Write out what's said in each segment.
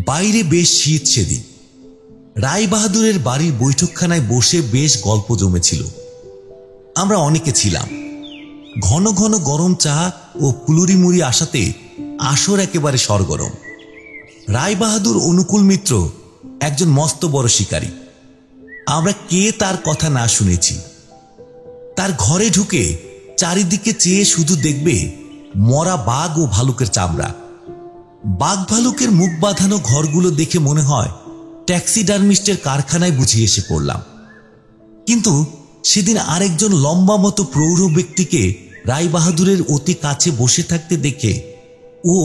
বাইরে বেশ শীত সেদিন। রায়বাহাদুরের বাড়ির বৈঠকখানায় বসে বেশ গল্প জমেছিল। আমরা অনেকে ছিলাম। ঘন ঘন গরম চা ও পুলুরি মুড়ি আসাতে আসর একেবারে সরগরম। রায়বাহাদুর অনুকূল মিত্র একজন মস্ত বড় শিকারী। আমরা কে তার কথা না শুনেছি। তার ঘরে ঢুকে চারিদিকে চেয়ে শুধু দেখবে মরা বাঘ ও ভালুকের চামড়া। বাঘ ভালুকের মুখ বাঁধানো ঘরগুলো দেখে মনে হয় ট্যাক্সিডার্মিস্টের কারখানায় বুঝি এসে পড়লাম। কিন্তু সেদিন আরেকজন লম্বা মতো প্রৌঢ় ব্যক্তিকে রায়বাহাদুরের অতি কাছে বসে থাকতে দেখে ও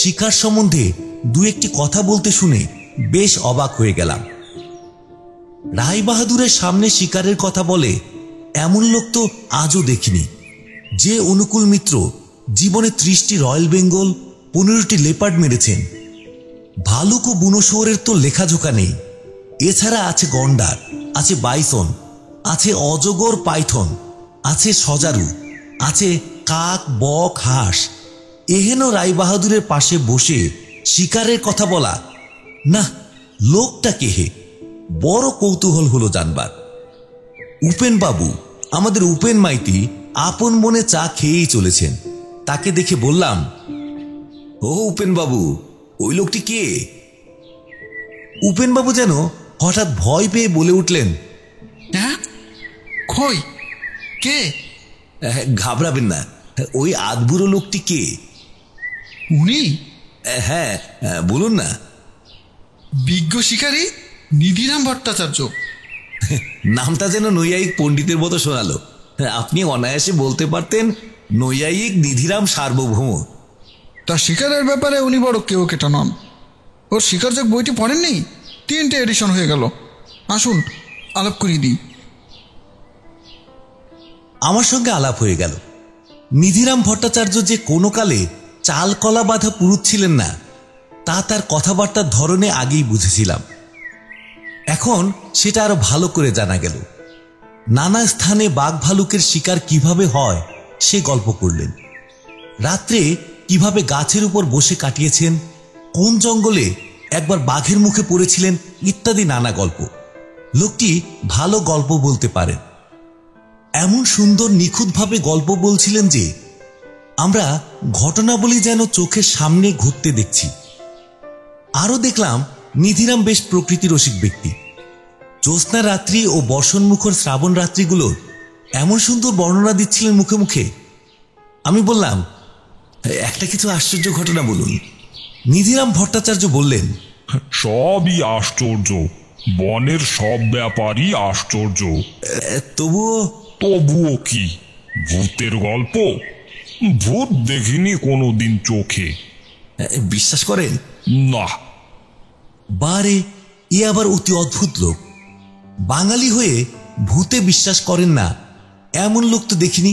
শিকার সম্বন্ধে দু একটি কথা বলতে শুনে বেশ অবাক হয়ে গেলাম। রায়বাহাদুরের সামনে শিকারের কথা বলে এমন লোক তো আজও দেখিনি। যে অনুকূল মিত্র জীবনে 30টি রয়্যাল বেঙ্গল, 15টি লেপার্ড মেরেছেন। ভালুক ও বুনো শুয়োরের তো লেখাজোখা নেই। এছাড়া আছে গন্ডার, আছে বাইসন, আছে অজগর পাইথন, আছে সজারু, আছে কাক, বক, হাঁস। এহেন রায়বাহাদুরের পাশে বসে শিকারের কথা বলা, না, লোকটা কে হে? বড় কৌতূহল হলো জানবার। উপেন বাবু, আমাদের উপেন মাইতি আপন মনে চা খেয়েই চলেছেন। তাকে দেখে বললাম, ও উপেন বাবু, ওই লোকটি কে? উপেন বাবু যেন হঠাৎ ভয় পেয়ে বলে উঠলেন, হ্যাঁ, কই কে? ঘাবড়াবেন না, ওই আধবুড়ো লোকটি কে? উনি? হ্যাঁ, বলুন না। বিজ্ঞ শিকারী নিধিরাম ভট্টাচার্য। নামটা যেন নৈয়ায়িক পণ্ডিতের মতো শোনালো। আপনি অনায়াসে বলতে পারতেন নৈয়ায়িক নিধিরাম সার্বভৌম। তা শিকারের ব্যাপারে উনি বড় কেউ কেটা নন। ওর শিকারযোগ বইটি পড়েননি? 3টে এডিশন হয়ে গেল। আসুন আলাপ করিয়ে দিই। আমার সঙ্গে আলাপ হয়ে গেল। নিধিরাম ভট্টাচার্য যে কোনো কালে চাল কলা বাঁধা পুরুষ ছিলেন না, তা তার কথাবার্তার ধরনে আগেই বুঝেছিলাম। এখন সেটা আরো ভালো করে জানা গেল। নানা স্থানে বাঘ ভালুকের শিকার কিভাবে হয় সে গল্প করলেন। রাত্রে কিভাবে গাছের উপর বসে কাটিয়েছেন, কোন জঙ্গলে একবার বাঘের মুখে পড়েছিলেন, ইত্যাদি নানা গল্প। লোকটি ভালো গল্প বলতে পারেন। এমন সুন্দর নিখুঁতভাবে গল্প বলছিলেন যে আমরা ঘটনাবলী যেন চোখের সামনে ঘুরতে দেখছি। আরো দেখলাম নিধিরাম বেশ প্রকৃতি রসিক ব্যক্তি। জ্যোৎস্না রাত্রি ও বর্ষণমুখর শ্রাবণ রাত্রিগুলোর এমন সুন্দর বর্ণনা দিচ্ছিলেন মুখে মুখে। আমি বললাম, একটা কিছু আশ্চর্য ঘটনা বলুন। নিধিরাম ভট্টাচার্য বললেন, সবই আশ্চর্য, বনের সব ব্যাপারই আশ্চর্য। তবুও কি? ভূতের গল্প? ভূত দেখিনি কোনোদিন চোখে। বিশ্বাস করেন না? বারে, এ আবার অতি অদ্ভুত লোক। বাঙালি হয়ে ভূতে বিশ্বাস করেন না এমন লোক তো দেখিনি।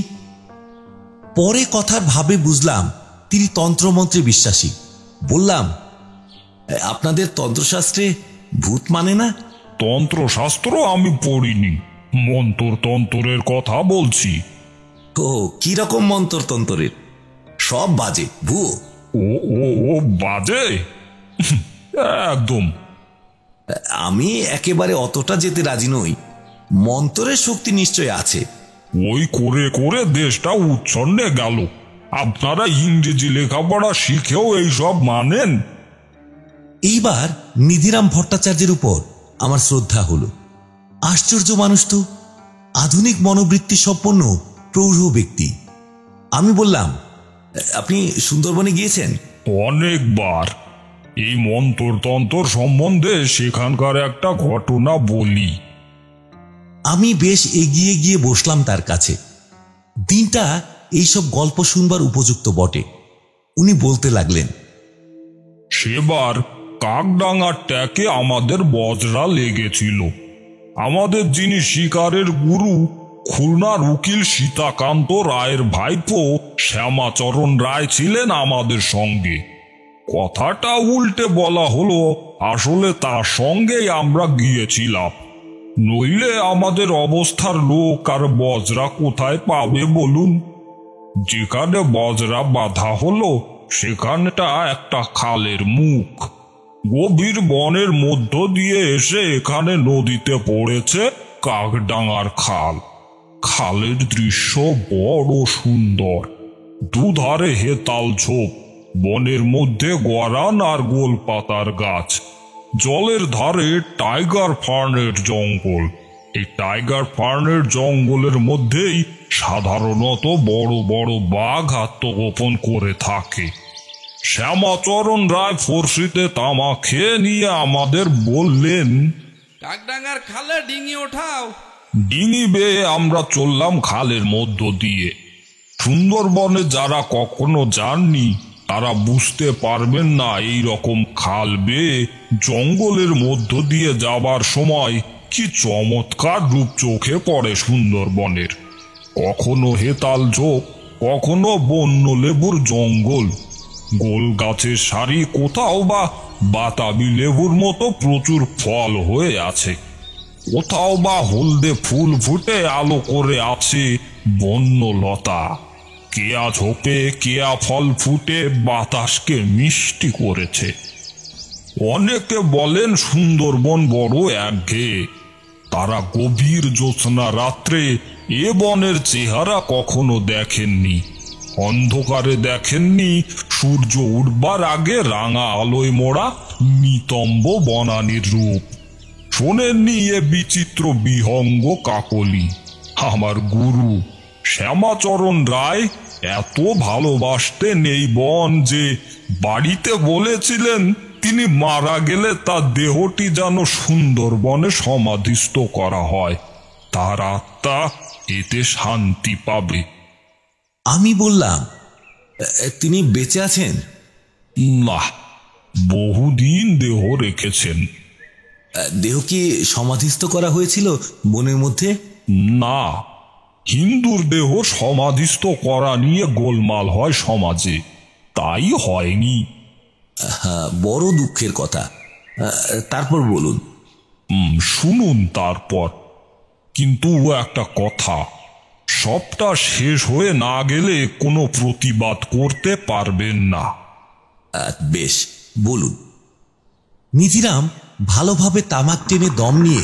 পরে কথার ভাবে বুঝলাম তিনি তন্ত্রমন্ত্রে বিশ্বাসী। বললাম, আপনাদের তন্ত্রশাস্ত্রে ভূত মানে না? তন্ত্রশাস্ত্র আমি পড়িনি, মন্ত্রতন্ত্রের কথা বলছি। ও কিরকম মন্ত্রতন্ত্রের? সব বাজে, ভুয়ো। ও ও ও বাজে? একদম। আমি একেবারে অতটা যেতে রাজি নই। মন্ত্রের শক্তি নিশ্চয় আছে। ওই করে করে দেশটা উচ্ছন্নে গেল। আপনারা ইংরেজি লেখাপড়া শিখেও এইসব মানেন? এইবার নিধিরাম ভট্টাচার্যের উপর আমার শ্রদ্ধা হলো। আশ্চর্য মানুষ তো, আধুনিক মনোবৃত্তি সম্পন্ন প্রৌঢ় ব্যক্তি। আমি বললাম, আপনি সুন্দরবনে গিয়েছেন? অনেকবার। এই মন্ত্রতন্ত্র সম্বন্ধে সেখানকার একটা ঘটনা বলি। আমি বেশ এগিয়ে গিয়ে বসলাম তার কাছে। দিনটা এইসব গল্প শুনবার উপযুক্ত বটে। উনি বলতে লাগলেন, সেবার কাকডাঙ্গার ট্যাকে আমাদের বজরা লেগেছিল। আমাদের যিনি শিকারের গুরু খুলনার উকিল সীতাকান্ত রায়ের ভাইপো শ্যামাচরণ রায় ছিলেন আমাদের সঙ্গে। কথাটা উল্টে বলা হলো, আসলে তার সঙ্গেই আমরা গিয়েছিলাম। নইলে আমাদের অবস্থার লোক আর বজরা কোথায় পাবে বলুন? যেখানে বজরা বাঁধা হলো সেখানটা একটা খালের মুখ। গভীর বনের মধ্য দিয়ে এসে এখানে নদীতে পড়েছে কাকডাঙ্গার খাল। খালের দৃশ্য বড় সুন্দর, দুধারে হেতাল ঝোপ, বনের মধ্যে গরান আর গোলপাতার গাছ, জলের ধারে টাইগার ফার্নের জঙ্গল। এই টাইগার ফার্নের জঙ্গলের মধ্যেই সাধারণত বড় বড় বাঘ আত্মগোপন করে থাকে। শ্যামাচরণ রায় ফরসিতে তামা খেয়ে নিয়ে আমাদের বললেন, কাকডাঙ্গার খালে ডিঙি ওঠাও। ডিঙি বেয়ে আমরা চললাম খালের মধ্য দিয়ে। সুন্দরবনে যারা কখনো যাননি তারা বুঝতে পারবেন না এই রকম খাল বেয়ে জঙ্গলের মধ্য দিয়ে যাবার সময় কি চমৎকার রূপ চোখে পড়ে সুন্দরবনের। কখনো হেতাল ঝোপ, কখনো বন্য লেবুর জঙ্গল, গোল গাছের সারি, কোথাও বা বাতাবি লেবুর মতো প্রচুর ফল হয়ে আছে, কোথাও বা হলদে ফুল ফুটে আলো করে আছে বন্যলতা। কেয়া ঝোপে কেয়া ফল ফুটে বাতাসকে মিষ্টি করেছে। অনেকে বলেন সুন্দরবন বড় একঘেয়ে। তারা গভীর জ্যোৎস্না রাত্রে এ বনের চেহারা কখনো দেখেননি, অন্ধকারে দেখেননি সূর্য উঠবার আগে রাঙা আলোয় মোড়া নিতম্ব বনানীর রূপ, শোনেননি এ বিচিত্র বিহঙ্গ কাকলি। আমার গুরু শ্যামাচরণ রায় এত ভালোবাসতেন এই বন যে বাড়িতে বলেছিলেন তিনি মারা গেলে তার দেহটি যেন সুন্দরবনে সমাধিস্থ করা হয়, তার আত্মা এতে শান্তি পাবে। আমি বললাম, তিনি বেঁচে আছেন? না, বহুদিন দেহ রেখেছেন। দেহ কি সমাধিস্থ করা হয়েছিল বনের মধ্যে? না, হিন্দুর দেহ সমাধিস্থ করা নিয়ে গোলমাল হয় সমাজে, তাই হয়নি। বড় দুঃখের কথা। তারপর বলুন। শুনুন তারপর। কিন্তু একটা কথা, সবটা শেষ হয়ে না গেলে কোনো প্রতিবাদ করতে পারবেন না। বেশ, বলুন। নিধিরাম ভালোভাবে তামাক টেনে দম নিয়ে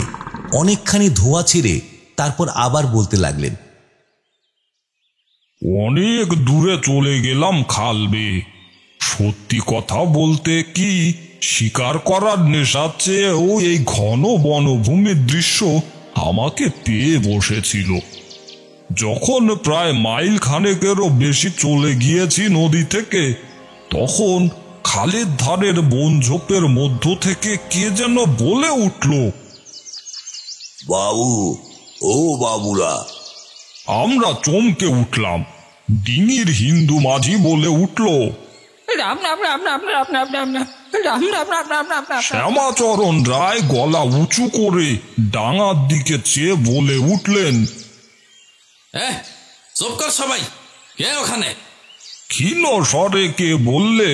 অনেকখানি ধোঁয়া ছেড়ে তারপর আবার বলতে লাগলেন, অনেক দূরে চলে গেলাম খাল বেয়ে। সত্যি কথা বলতে কি, শিকার করার নেশার চেয়েও এই ঘন বনভূমির দৃশ্য আমাকে পেয়ে বসেছিল। যখন প্রায় মাইল খানেকেরও বেশি চলে গিয়েছি নদী থেকে, তখন খালের ধারের বন ঝোপের মধ্য থেকে কে যেন বলে উঠল, বাবু, ও বাবুরা। আমরা চমকে উঠলাম। ডিঙির হিন্দু মাঝি বলে উঠল, শ্যামাচরণ রায় গলা উঁচু করে ডাঙার দিকে চেয়ে বলে উঠলেন, চুপ কর সবাই, কে ওখানে? ক্ষীণ স্বরে কে বললে,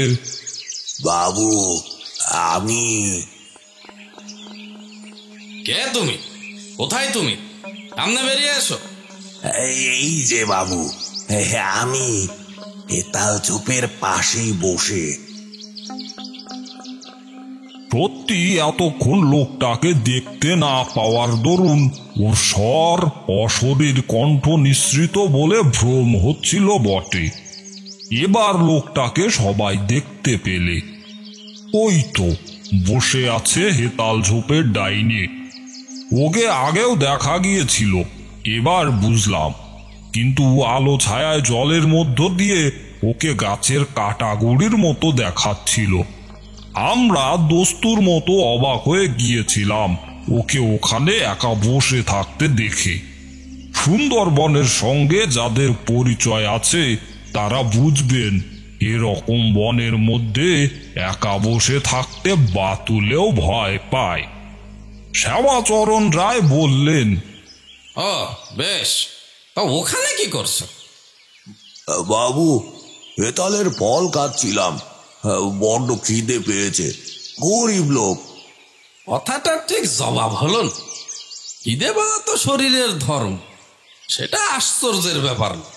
বাবু, আমি। কে তুমি? কোথায় তুমি? সামনে বেরিয়ে এসো। এই যে বাবু, আমি হেতাল ঝোপের পাশেই বসে। সত্যি এতক্ষণ লোকটাকে দেখতে না পাওয়ার দরুন ওর স্বর অশরীর কণ্ঠ নিঃসৃত বলে ভ্রম হচ্ছিল বটে। এবার লোকটাকে সবাই দেখতে পেলে। ওই তো বসে আছে হেতাল ঝোপের ডাইনে। ওকে আগেও দেখা গিয়েছিল, এবার বুঝলাম। কিন্তু আলো ছায়ায় জলের মধ্য দিয়ে ওকে গাছের কাটাগুড়ির মতো দেখাচ্ছিল। আমরা দস্তুর মতো অবাক হয়ে গিয়েছিলাম ওকে ওখানে একা বসে থাকতে দেখে। সুন্দরবনের সঙ্গে যাদের পরিচয় আছে তারা বুঝবেন এরকম বনের মধ্যে একা বসে থাকতে বাতুলেও ভয় পায়। শ্যামাচরণ রায় বললেন, ও বেশ, তা ওখানে কি করছো? বাবু, হেতালের ফল কাটছিলাম। বড্ড খিদে পেয়েছে, গরিব লোক। কথাটা ঠিক জবাব হলো না। খিদে পাওয়া তো শরীরের ধর্ম, সেটা আশ্চর্যের ব্যাপার না।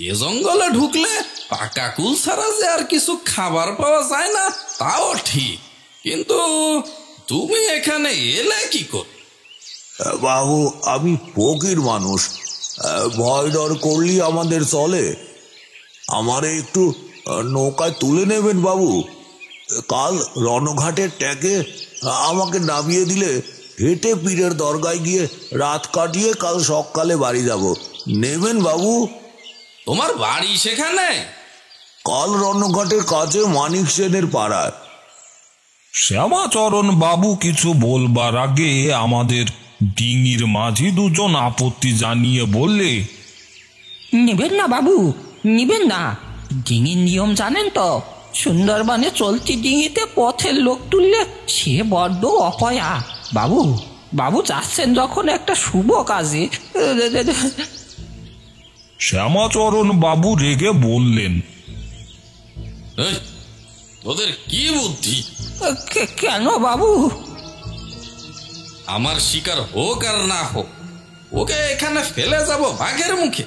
এ জঙ্গলে ঢুকলে পাকা কুল ছাড়া যে আর কিছু খাবার পাওয়া যায় না তাও ঠিক, কিন্তু তুমি এখানে এলে কি করে? বাবু, আমি ফকির মানুষ, ভয় ডর করলেই আমাদের চলে। আমারে একটু নৌকায় তুলে নেবেন বাবু। কাল রণঘাটের ট্যাকে আমাকে নামিয়ে দিলে হেঁটে পীরের দরগায় গিয়ে রাত কাটিয়ে কাল সকালে বাড়ি যাব। নেবেন বাবু? তোমার বাড়ি সেখানে? কাল রণঘাটের কাছে মানিক সেনের পাড়ায়। শ্যামাচরণ বাবু কিছু বলবার আগে আমাদের ডিঙির মাঝি দুজন আপত্তি জানিয়ে বললে, নিবেন না বাবু, নিবেন না। ডিঙির নিয়ম জানেন তো? সুন্দরবনে চলতি ডিঙিতে পথের লোক তুললে সে বড্ড অপয়া। বাবু, বাবু যাচ্ছেন যখন একটা শুভ কাজে। শ্যামাচরণ বাবু রেগে বললেন, এই, তোদের কি বুদ্ধি? কেন বাবু? আমার শিকার হোক আর না হোক, ওকে এখানে ফেলে যাব বাঘের মুখে?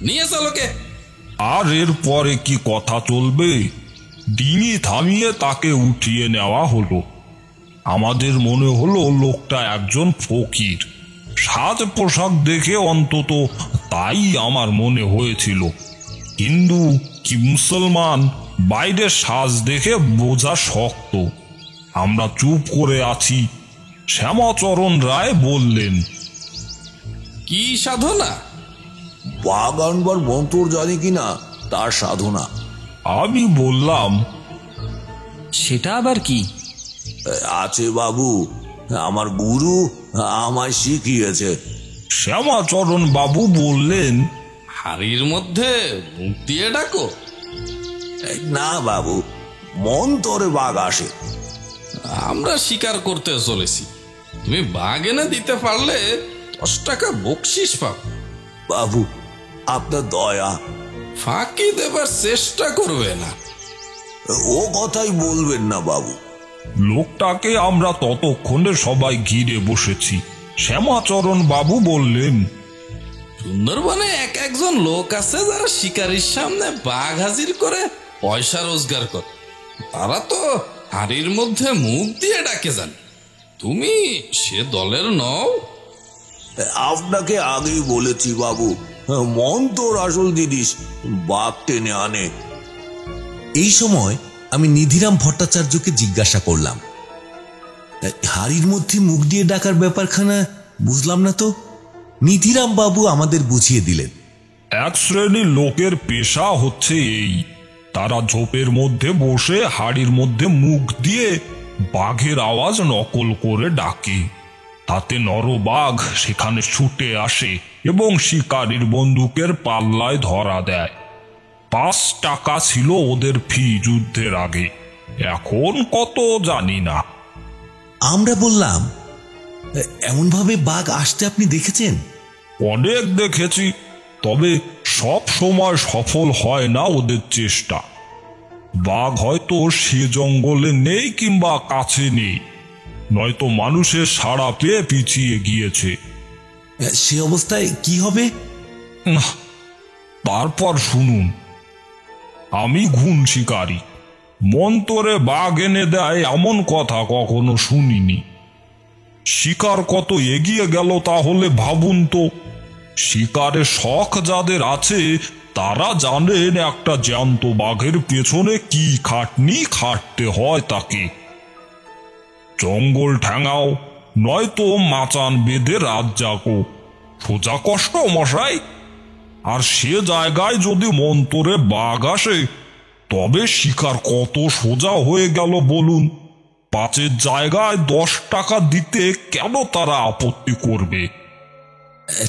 নিয়ে চলোকে। আর এর পরে কি কথা চলবে? ডিঙি থামিয়ে তাকে উঠিয়ে নেওয়া হলো। আমাদের মনে হলো লোকটা একজন ফকির। সাজ পোশাক দেখে অন্তত তাই আমার মনে হয়েছিল, কিন্তু কি মুসলমান বাইরের সাজ দেখে বোঝা শক্ত। আমরা চুপ করে আছি। শ্যামাচরণ রায় বললেন, কি সাধনা? বাঘ আনবার মন্ত্র জানি কিনা তার সাধনা। আমি বললাম, সেটা আবার কি? আছে বাবু, আমার গুরু আমায় শিখিয়েছে। শ্যামাচরণ বাবু বললেন, হাড়ির মধ্যে মুখ দিয়ে ডাকো? না বাবু, মন্তরে বাঘ আসে। আমরা শিকার করতে চলেছি, তুমি বাঘ এনে দিতে পারলে 10 টাকা বকশিস পাব। বাবু, আপনার দয়া। ফাঁকি দেবার চেষ্টা করবে না। ও কথাই বলবেন না বাবু। লোকটাকে আমরা ততক্ষণে সবাই ঘিরে বসেছি। শ্যামাচরণ বাবু বললেন, সুন্দরবনে একজন লোক আছে যারা শিকারীর সামনে বাঘ হাজির করে পয়সা রোজগার করে। তারা তো হাড়ির মধ্যে মুখ দিয়ে ডাকে যান। তুমি সে দলের নও? আপনাকে আগেই বলেছি বাবু, মন্তর আসল জিনিস, বাঘ টেনে আনে। এই সময় আমি নিধিরাম ভট্টাচার্যকে জিজ্ঞাসা করলাম, হাড়ির মধ্যে মুখ দিয়ে ডাকার ব্যাপারখানা বুঝলাম না তো। নিধিরাম বাবু আমাদের বুঝিয়ে দিলেন, এক শ্রেণীর লোকের পেশা হচ্ছে এই, তারা ঝোপের মধ্যে বসে হাড়ির মধ্যে মুখ দিয়ে বাঘের আওয়াজ নকল করে ডাকে। তাতে নরবাঘ সেখানে ছুটে আসে এবং শিকারীর বন্দুকের পাল্লায় ধরা দেয়। 5 টাকা ছিল ওদের ফি যুদ্ধের আগে, এখন কত জানি না। আমরা বললাম, এমন ভাবে বাঘ আসতে আপনি দেখেছেন? অনেক দেখেছি, তবে সব সময় সফল হয় না ওদের চেষ্টা। বাঘ হয়তো সে জঙ্গলে নেই কিংবা কাছে নেই, নয়তো মানুষের সাড়া পেয়ে পিছিয়ে গিয়েছে। সে অবস্থায় কি হবে? না, তারপর শুনুন। আমি ঘুণ শিকারী, মন্তরে বাঘ এনে দেয় এমন কথা কখনো শুনিনি। শিকার কত এগিয়ে গেল তাহলে ভাবুন তো। শিকারে শখ যাদের আছে তারা জানেন একটা জ্যান্ত বাঘের পেছনে কি খাটনি খাটতে হয় তাকে। জঙ্গল ঠ্যাঙাও, নয়তো মাচান বেঁধে রাত জাগো, সোজা কষ্ট মশাই। আর সে জায়গায় যদি মন্তরে বাঘ আসে তবে শিকার কত সোজা হয়ে গেল বলুন। 5-এর জায়গায় 10 টাকা দিতে কেন তারা আপত্তি করবে?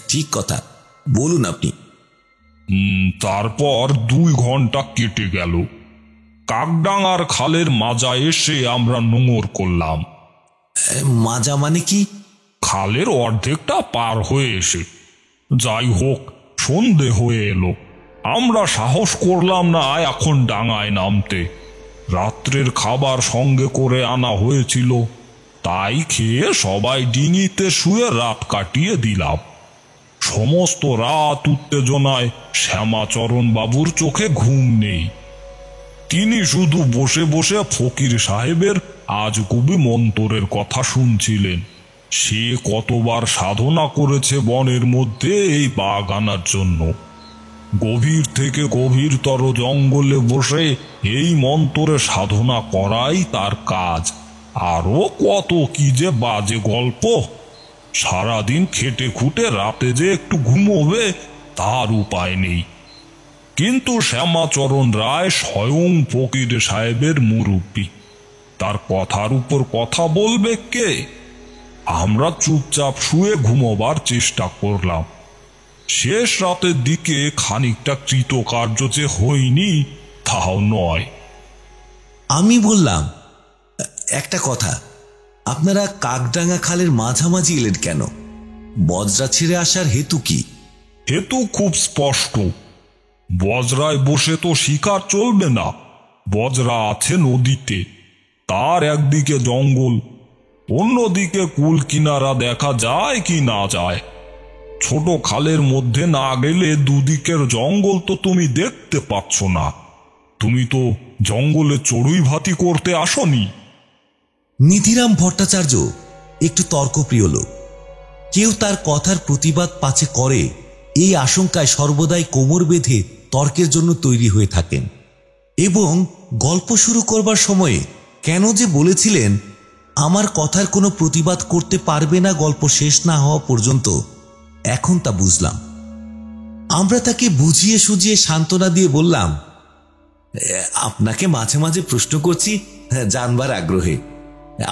ঠিক কথা, বলুন আপনি। তারপর 2 ঘন্টা কেটে গেল। কাকডাঙ্গার খালের মাজা এসে আমরা নোঙর করলাম। মাজা মানে কি? খালের অর্ধেকটা পার হয়ে এসে। যাই হোক, সন্ধে হয়ে এলো। আমরা সাহস করলাম না এখন ডাঙায় নামতে। রাত্রের খাবার সঙ্গে করে আনা হয়েছিল, তাই খেয়ে সবাই ডিঙিতে শুয়ে রাত কাটিয়ে দিলাম। সমস্ত রাত উত্তেজনায় শ্যামাচরণ বাবুর চোখে ঘুম নেই। তিনি শুধু বসে বসে ফকির সাহেবের আজগুবি মন্তরের কথা শুনছিলেন। সে কতবার সাধনা করেছে বনের মধ্যে এই বাঘ আনার জন্য। গভীর থেকে গভীরতর জঙ্গলে বসে এই মন্তরে সাধনা করাই তার কাজ। আরো কত কি যে বাজে গল্প। সারাদিন খেটে খুটে রাতে যে একটু ঘুমোবে তার উপায় নেই। কিন্তু শ্যামাচরণ রায় স্বয়ং ফকির সাহেবের মুরব্বী, তার কথার উপর কথা বলবে কে? আমরা চুপচাপ শুয়ে ঘুমোবার চেষ্টা করলাম। শেষ রাতের দিকে খানিকটা কৃতকার্য যে হইনি তাও নয়। আমি বললাম, একটা কথা, আপনারা কাকডাঙ্গা খালের মাঝামাঝি এলেন কেন? বজরা ছেড়ে আসার হেতু কি? হেতু খুব স্পষ্ট। বজরায় বসে তো শিকার চলবে না। বজরা আছে নদীতে, তার একদিকে জঙ্গল, অন্যদিকে কুল কিনারা দেখা যায় কি না যায়। ছোট খালের মধ্যে না গেলে দুদিকের জঙ্গল তো তুমি দেখতে পাচ্ছ না। তুমি তো জঙ্গলে চড়ুই ভাতি করতে আসনি। নিধিরাম ভট্টাচার্য একটু তর্কপ্রিয় লোক। কেউ তার কথার প্রতিবাদ পাছে করে এই আশঙ্কায় সর্বদাই কোমর বেঁধে তর্কের জন্য তৈরি হয়ে থাকেন। এবং গল্প শুরু করবার সময়ে কেন যে বলেছিলেন আমার কথার কোনো প্রতিবাদ করতে পারবে না গল্প শেষ না হওয়া পর্যন্ত, এখন তা বুঝলাম। আমরা তাকে বুঝিয়ে সুঝিয়ে সান্ত্বনা দিয়ে বললাম, আপনাকে মাঝে মাঝে প্রশ্ন করছি জানবার আগ্রহে,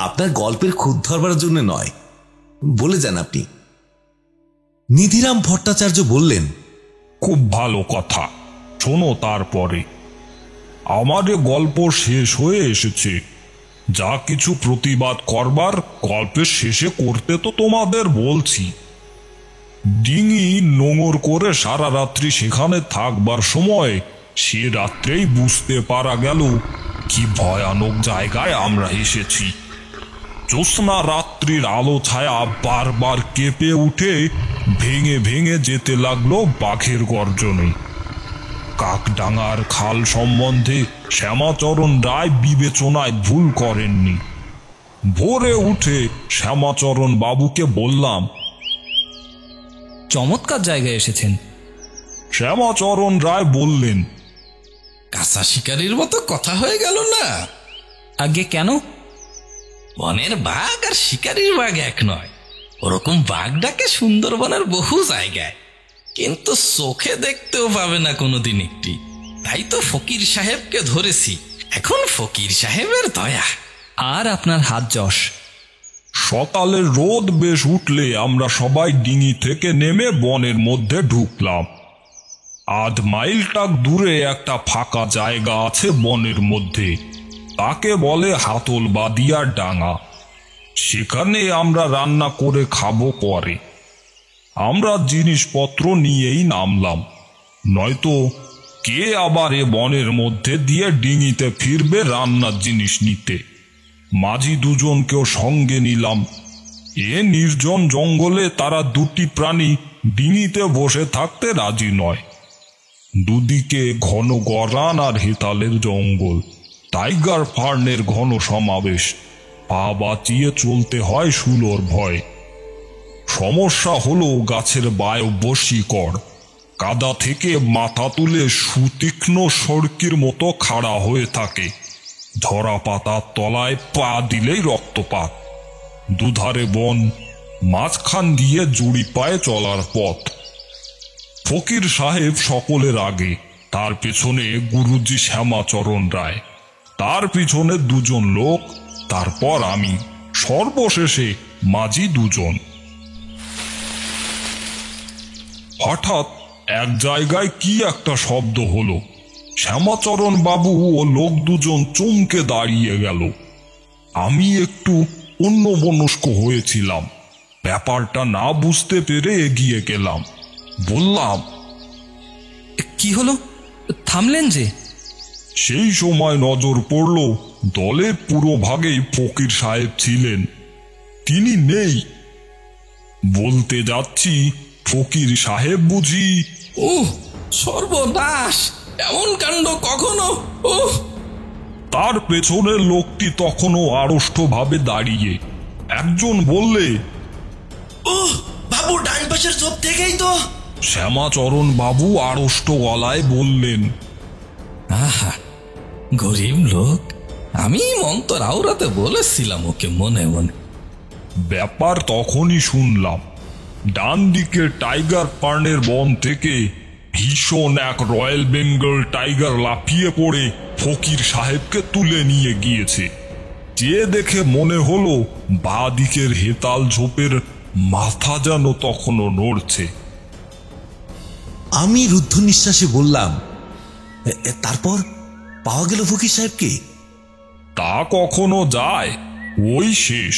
আপনার গল্পের খুঁত ধরবার জন্য নয়। বলে যান আপনি। নিধিরাম ভট্টাচার্য বললেন, খুব ভালো কথা, শোনো। তারপরে আমাদের গল্প শেষ হয়ে এসেছে। যা কিছু প্রতিবাদ করবার গল্পের শেষে করতে তো তোমাদের বলছি। ডিঙি নোঙর করে সারা রাত্রি সেখানে থাকবার সময় সে রাত্রেই বুঝতে পারা গেল কি ভয়ানক জায়গায় আমরা এসেছি। জ্যোৎস্না রাত্রির আলো ছায়া বারবার কেঁপে উঠে ভেঙে ভেঙে যেতে লাগলো বাঘের গর্জনে। কাকডাঙ্গার খাল সম্বন্ধে শ্যামাচরণ রায় বিবেচনায় ভুল করেননি। ভোরে উঠে শ্যামাচরণ বাবুকে বললাম, চমৎকার জায়গায় এসেছেন। শ্যামাচরণ রায় বললেন, কাঁচা শিকারির মতো কথা হয়ে গেল না? আগে কেন? বনের বাঘ আর শিকারির বাঘ এক নয়। ওরকম বাঘ ডাকে সুন্দরবনের বহু জায়গায়, কিন্তু চোখে দেখতেও পাবে না কোনোদিন একটি। তাই তো ফকির সাহেবকে ধরেছি। এখন ফকির সাহেবের দয়া আর আপনার হাত যশ। সকালের রোদ বেশ উঠলে আমরা সবাই ডিঙি থেকে নেমে বনের মধ্যে ঢুকলাম। ৮ মাইলটাক দূরে একটা ফাঁকা জায়গা আছে বনের মধ্যে, তাকে বলে হাতলবাদিয়ার ডাঙা। সেখানে আমরা রান্না করে খাবো পরে। আমরা জিনিসপত্র নিয়েই নামলাম, নয়তো কে আবার এ বনের মধ্যে দিয়ে ডিঙিতে ফিরবে রান্নার জিনিস নিতে। মাঝি দুজনকেও সঙ্গে নিলাম। এ নির্জন জঙ্গলে তারা দুটি প্রাণী ডিঙিতে বসে থাকতে রাজি নয়। দুদিকে ঘন গরান আর হেতালের জঙ্গল, টাইগার ফার্নের ঘন সমাবেশ। পা বাঁচিয়ে চলতে হয় শুলোর ভয়। সমস্যা হলো গাছের বায়ব্য শিকড় কাদা থেকে মাথা তুলে সুতীক্ষ্ণ সড়কির মতো খাড়া হয়ে থাকে। ধরা পাতার তলায় পা দিলেই রক্তপাত। দুধারে বন, মাঝখান দিয়ে জুড়ি পায়ে চলার পথ। ফকির সাহেব সকলের আগে, তার পেছনে গুরুজি শ্যামাচরণ রায়, তার পিছনে 2 জন লোক, তারপর আমি, সর্বশেষে মাঝি 2 জন। হঠাৎ এক জায়গায় কি একটা শব্দ হলো। শ্যামাচরণ বাবু ও লোক 2 জন চমকে দাঁড়িয়ে গেল। আমি একটু অন্যমনস্ক হয়েছিলাম, ব্যাপারটা না বুঝতে পেরে এগিয়ে গেলাম। বললাম, কি হলো, থামলেন যে? সেই সময় নজর পড়ল দলের পুরো ভাগেই ফকির সাহেব ছিলেন। তিনি নেই। বলতে যাচ্ছি, ফকির সাহেব বুঝি। সর্বনাশ! এমন কাণ্ড কখনো! তার পেছনের লোকটি তখনও আড়ষ্ট ভাবে দাঁড়িয়ে। একজন বললে, বাবু ডান পাশের ঝোপ থেকেই তো। শ্যামাচরণ বাবু আড়ষ্ট গলায় বললেন, আহা, গরিব লোক। আমি মন্তর আওড়াতে বলেছিলাম ওকে মনে মনে। ব্যাপার তখনই শুনলাম, ডান দিকে টাইগার পার্নের বন থেকে ভীষণ এক রয়্যাল বেঙ্গল টাইগার লাফিয়ে পড়ে ফকির সাহেবকে তুলে নিয়ে গিয়েছে। যে দেখে মনে হলো বাঁ দিকের হেতাল ঝোপের মাথা যেন তখনও নড়ছে। আমি রুদ্ধ নিঃশ্বাসে বললাম, তারপর পাওয়া গেল ফকির সাহেবকে? তা কখনো যায়? ওই শেষ।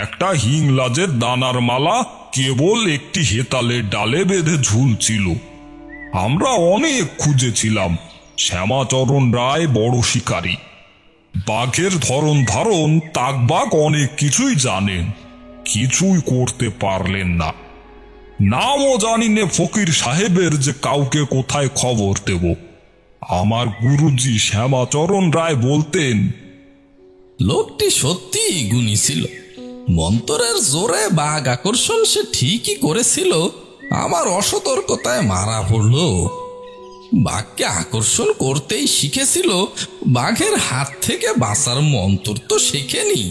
একটা হিংলাজের দানার মালা কেবল একটি হেতালের ডালে বেঁধে ঝুলছিল। আমরা অনেক খুঁজেছিলাম। শ্যামাচরণ রায় বড় শিকারী, বাঘের ধরন ধারণ তাকবাক অনেক কিছুই জানেন, কিছুই করতে পারলেন না। নামও জানি নে ফকির সাহেবের যে কাউকে কোথায় খবর দেব। আমার গুরুজি শ্যামাচরণ রায় বলতেন, লোকটি সত্যিই গুণী ছিল। মন্তরের জোরে বাঘ আকর্ষণ সে ঠিকই করেছিল, আমার অসতর্কতায় মারা পড়ল। বাঘকে আকর্ষণ করতেই শিখেছিল, বাঘের হাত থেকে বাঁচার মন্তর তো শেখেনি।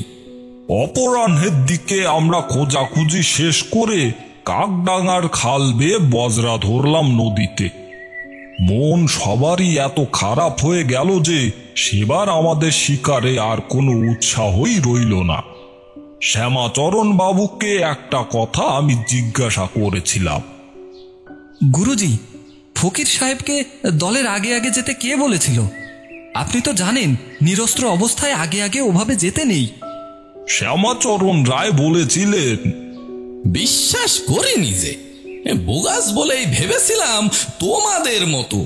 অপরাহ্নের দিকে আমরা খোঁজাখুঁজি শেষ করে কাকডাঙ্গার খাল বেয়ে বজরা ধরলাম নদীতে। মন সবারই এত খারাপ হয়ে গেল যে সেবার আমাদের শিকারে আর কোনো উৎসাহই রইল না। শ্যামাচরণ বাবুকে একটা কথা আমি জিজ্ঞাসা করেছিলাম, গুরুজি, ফকির সাহেবকে দলের আগে আগে যেতে কে বলেছিল? আপনি তো জানেন নিরস্ত্র অবস্থায় আগে আগে ওভাবে যেতে নেই। শ্যামাচরণ রায় বলেছিলেন, বিশ্বাস করিনি যে, বোগাস বলেই ভেবেছিলাম তোমাদের মতো